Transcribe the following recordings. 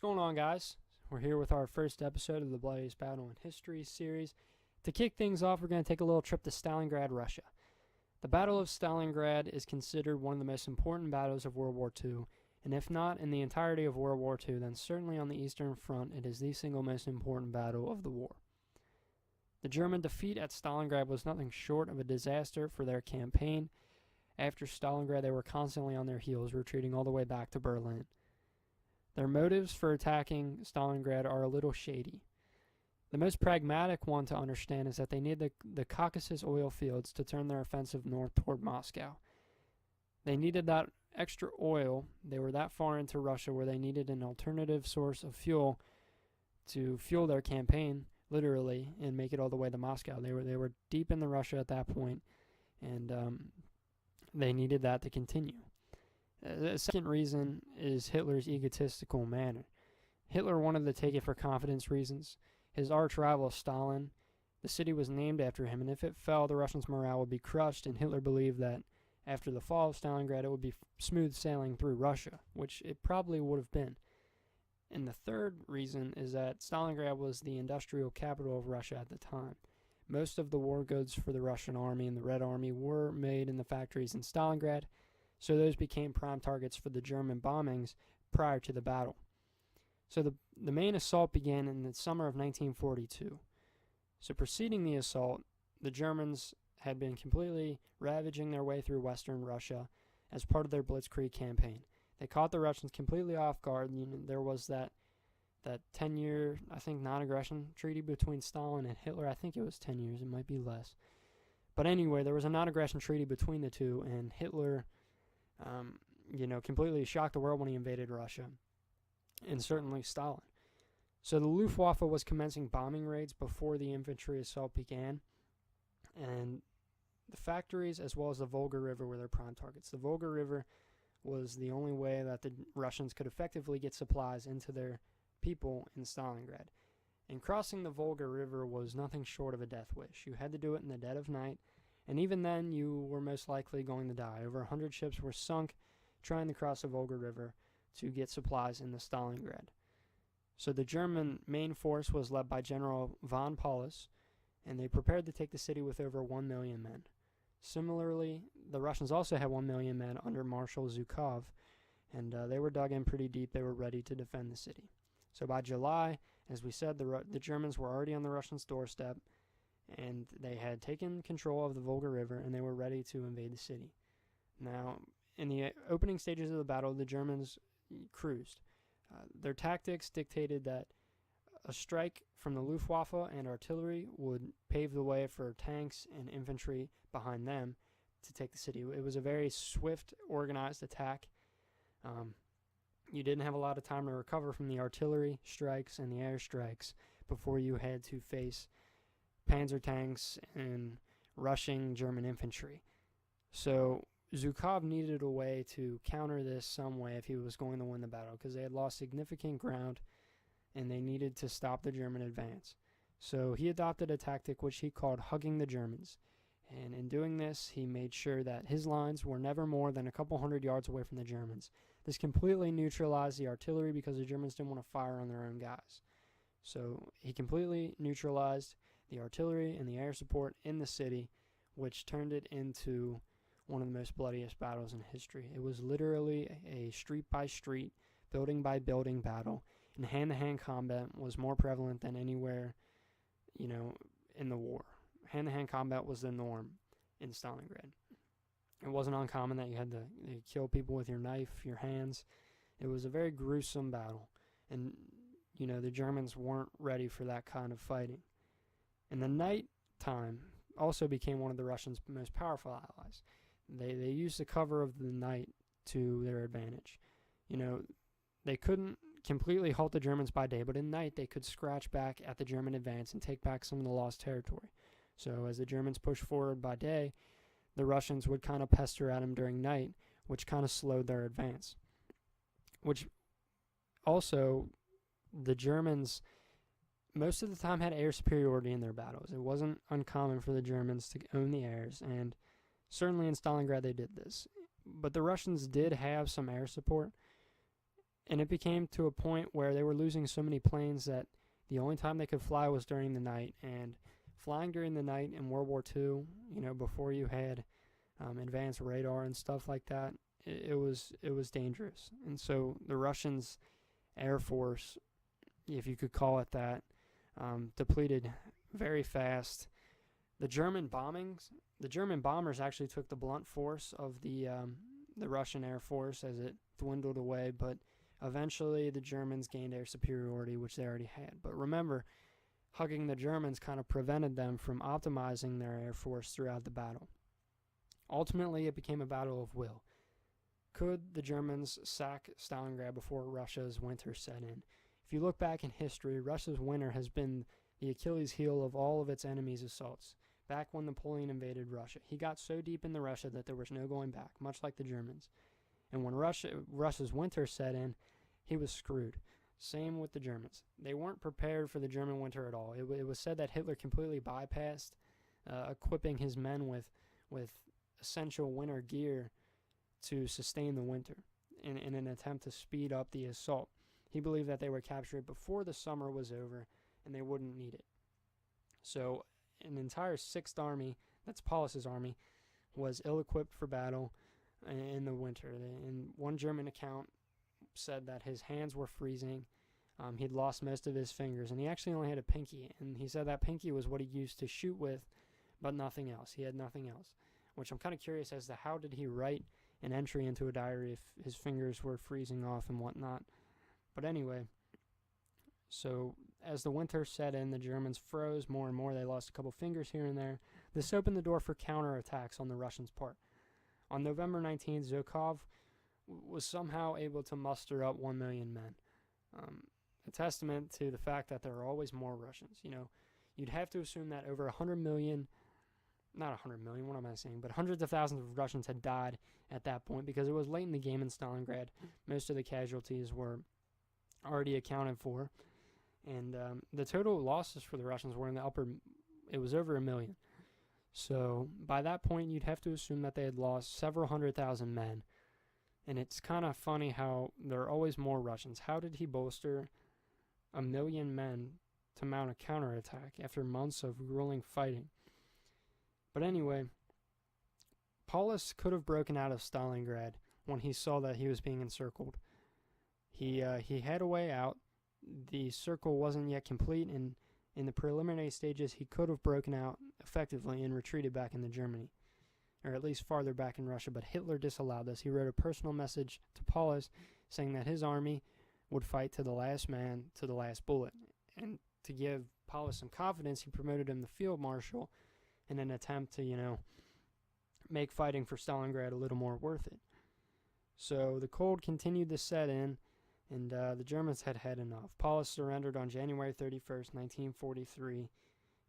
going on, guys? We're here with our first episode of the Bloodiest Battle in History series. To kick things off, we're going to take a little trip to Stalingrad, Russia. The Battle of Stalingrad is considered one of the most important battles of World War II, and if not in the entirety of World War II, then certainly on the Eastern Front, it is the single most important battle of the war. The German defeat at Stalingrad was nothing short of a disaster for their campaign. After Stalingrad, they were constantly on their heels, retreating all the way back to Berlin. Their motives for attacking Stalingrad are a little shady. The most pragmatic one to understand is that they need the Caucasus oil fields to turn their offensive north toward Moscow. They needed that extra oil. They were that far into Russia where they needed an alternative source of fuel to fuel their campaign, literally, and make it all the way to Moscow. They were deep into Russia at that point, and they needed that to continue. The second reason is Hitler's egotistical manner. Hitler wanted to take it for confidence reasons. His arch rival Stalin, the city was named after him, and if it fell, the Russians' morale would be crushed, and Hitler believed that after the fall of Stalingrad, it would be smooth sailing through Russia, which it probably would have been. And the third reason is that Stalingrad was the industrial capital of Russia at the time. Most of the war goods for the Russian army and the Red Army were made in the factories in Stalingrad, so those became prime targets for the German bombings prior to the battle. So the main assault began in the summer of 1942. So preceding the assault, the Germans had been completely ravaging their way through western Russia as part of their Blitzkrieg campaign. They caught the Russians completely off guard. There was that 10-year, I think, non-aggression treaty between Stalin and Hitler. I think it was 10 years. It might be less. But anyway, there was a non-aggression treaty between the two, and Hitler completely shocked the world when he invaded Russia, and certainly Stalin. So the Luftwaffe was commencing bombing raids before the infantry assault began, and the factories as well as the Volga River were their prime targets. The Volga River was the only way that the Russians could effectively get supplies into their people in Stalingrad. And crossing the Volga River was nothing short of a death wish. You had to do it in the dead of night, and even then you were most likely going to die. Over 100 ships were sunk trying to cross the Volga River to get supplies into Stalingrad. So the German main force was led by General von Paulus, and they prepared to take the city with over 1 million men. Similarly, the Russians also had 1 million men under Marshal Zhukov, and they were dug in pretty deep. They were ready to defend the city. So by July, as we said, the Germans were already on the Russians' doorstep, and they had taken control of the Volga River, and they were ready to invade the city. Now, in the opening stages of the battle, the Germans cruised. Their tactics dictated that a strike from the Luftwaffe and artillery would pave the way for tanks and infantry behind them to take the city. It was a very swift, organized attack. You didn't have a lot of time to recover from the artillery strikes and the air strikes before you had to face panzer tanks and rushing German infantry. So Zhukov needed a way to counter this some way if he was going to win the battle, because they had lost significant ground and they needed to stop the German advance. So he adopted a tactic which he called hugging the Germans. And in doing this, he made sure that his lines were never more than a couple hundred yards away from the Germans. This completely neutralized the artillery because the Germans didn't want to fire on their own guys. So he completely neutralized the artillery and the air support in the city, which turned it into one of the most bloodiest battles in history. It was literally a street-by-street, building-by-building battle, and hand-to-hand combat was more prevalent than anywhere, in the war. Hand-to-hand combat was the norm in Stalingrad. It wasn't uncommon that you had to kill people with your knife, your hands. It was a very gruesome battle, and the Germans weren't ready for that kind of fighting. And the night time also became one of the Russians' most powerful allies. They used the cover of the night to their advantage. They couldn't completely halt the Germans by day, but at night they could scratch back at the German advance and take back some of the lost territory. So as the Germans pushed forward by day, the Russians would kind of pester at them during night, which kind of slowed their advance. Which also, the Germans most of the time had air superiority in their battles. It wasn't uncommon for the Germans to own the airs, and certainly in Stalingrad they did this. But the Russians did have some air support, And it became to a point where they were losing so many planes that the only time they could fly was during the night. And flying during the night in World War II, before you had advanced radar and stuff like that, it was dangerous. And so the Russians' Air Force, if you could call it that, depleted very fast. The German bombers actually took the blunt force of the Russian Air Force as it dwindled away, but eventually the Germans gained air superiority, which they already had. But remember, hugging the Germans kind of prevented them from optimizing their air force throughout the battle. Ultimately, it became a battle of will. Could the Germans sack Stalingrad before Russia's winter set in? If you look back in history, Russia's winter has been the Achilles heel of all of its enemies' assaults. Back when Napoleon invaded Russia, he got so deep into Russia that there was no going back, much like the Germans. And when Russia's winter set in, he was screwed. Same with the Germans. They weren't prepared for the German winter at all. It was said that Hitler completely bypassed equipping his men with essential winter gear to sustain the winter in an attempt to speed up the assault. He believed that they would capture it before the summer was over and they wouldn't need it. So an entire 6th Army, that's Paulus's army, was ill-equipped for battle in the winter. And one German account said that his hands were freezing. He'd lost most of his fingers, and he actually only had a pinky. And he said that pinky was what he used to shoot with, but nothing else. He had nothing else, which I'm kind of curious as to how did he write an entry into a diary if his fingers were freezing off and whatnot. But anyway, so as the winter set in, the Germans froze more and more. They lost a couple fingers here and there. This opened the door for counterattacks on the Russians' part. On November 19th, Zhukov was somehow able to muster up 1 million men. A testament to the fact that there are always more Russians. You'd have to assume that over 100 million, not 100 million, what am I saying, but hundreds of thousands of Russians had died at that point because it was late in the game in Stalingrad. Most of the casualties were already accounted for. And the total losses for the Russians were it was over 1 million. So by that point, you'd have to assume that they had lost several 100,000 men. And it's kind of funny how there are always more Russians. How did he bolster 1 million men to mount a counterattack after months of grueling fighting? But anyway, Paulus could have broken out of Stalingrad when he saw that he was being encircled. He had a way out. The circle wasn't yet complete, and in the preliminary stages, he could have broken out effectively and retreated back into Germany, or at least farther back in Russia, but Hitler disallowed this. He wrote a personal message to Paulus saying that his army would fight to the last man, to the last bullet. And to give Paulus some confidence, he promoted him to field marshal in an attempt to, make fighting for Stalingrad a little more worth it. So the cold continued to set in, and the Germans had had enough. Paulus surrendered on January 31st, 1943,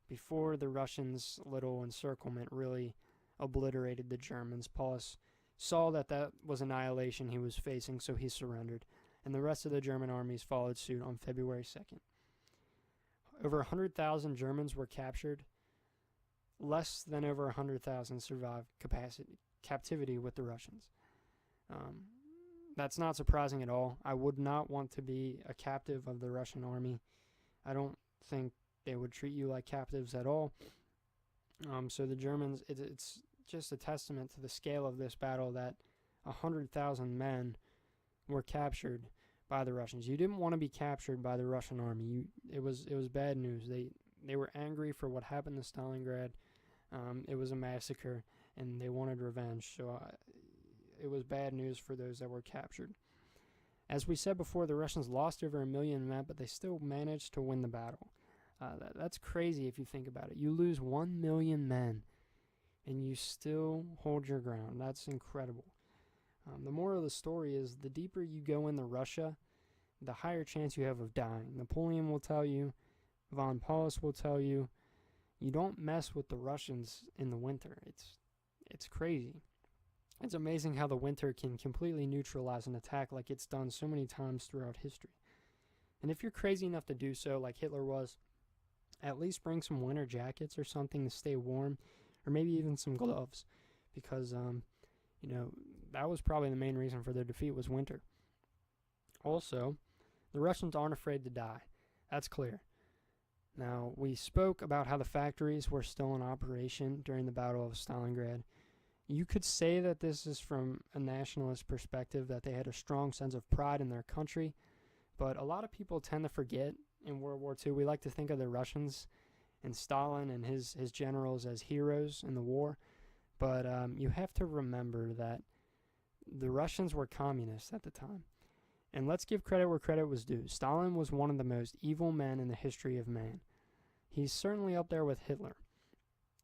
before the Russians' little encirclement really obliterated the Germans. Paulus saw that was annihilation he was facing, so he surrendered, and the rest of the German armies followed suit on February 2nd. Over 100,000 Germans were captured. Less than over 100,000 survived captivity with the Russians. That's not surprising at all. I would not want to be a captive of the Russian army. I don't think they would treat you like captives at all. So the Germans, it's just a testament to the scale of this battle that 100,000 men were captured by the Russians. You didn't want to be captured by the Russian army. It was bad news. They were angry for what happened to Stalingrad. It was a massacre, and they wanted revenge. So it was bad news for those that were captured. As we said before, the Russians lost over 1 million men, but they still managed to win the battle. That's crazy if you think about it. You lose 1 million men, and you still hold your ground. That's incredible. The moral of the story is the deeper you go into Russia, the higher chance you have of dying. Napoleon will tell you, von Paulus will tell you, you don't mess with the Russians in the winter. It's crazy. It's amazing how the winter can completely neutralize an attack like it's done so many times throughout history. And if you're crazy enough to do so, like Hitler was, at least bring some winter jackets or something to stay warm, or maybe even some gloves, because that was probably the main reason for their defeat was winter. Also, the Russians aren't afraid to die. That's clear. Now, we spoke about how the factories were still in operation during the Battle of Stalingrad. You could say that this is from a nationalist perspective, that they had a strong sense of pride in their country, but a lot of people tend to forget in World War II. We like to think of the Russians and Stalin and his generals as heroes in the war, but you have to remember that the Russians were communists at the time. And let's give credit where credit was due. Stalin was one of the most evil men in the history of man. He's certainly up there with Hitler.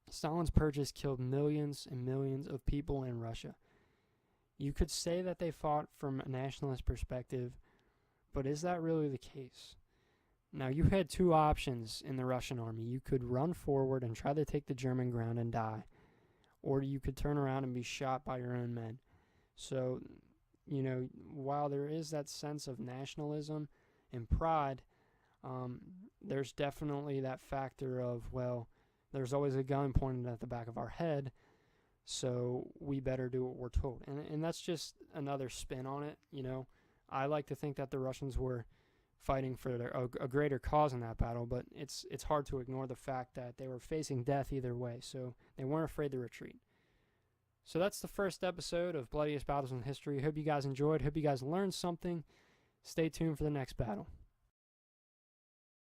Stalin's purges killed millions and millions of people in Russia. You could say that they fought from a nationalist perspective, but is that really the case? Now, you had two options in the Russian army. You could run forward and try to take the German ground and die, or you could turn around and be shot by your own men. So, while there is that sense of nationalism and pride, there's definitely that factor of, well, there's always a gun pointed at the back of our head, so we better do what we're told. And that's just another spin on it, I like to think that the Russians were fighting for a greater cause in that battle, but it's hard to ignore the fact that they were facing death either way, so they weren't afraid to retreat. So that's the first episode of Bloodiest Battles in History. Hope you guys enjoyed. Hope you guys learned something. Stay tuned for the next battle.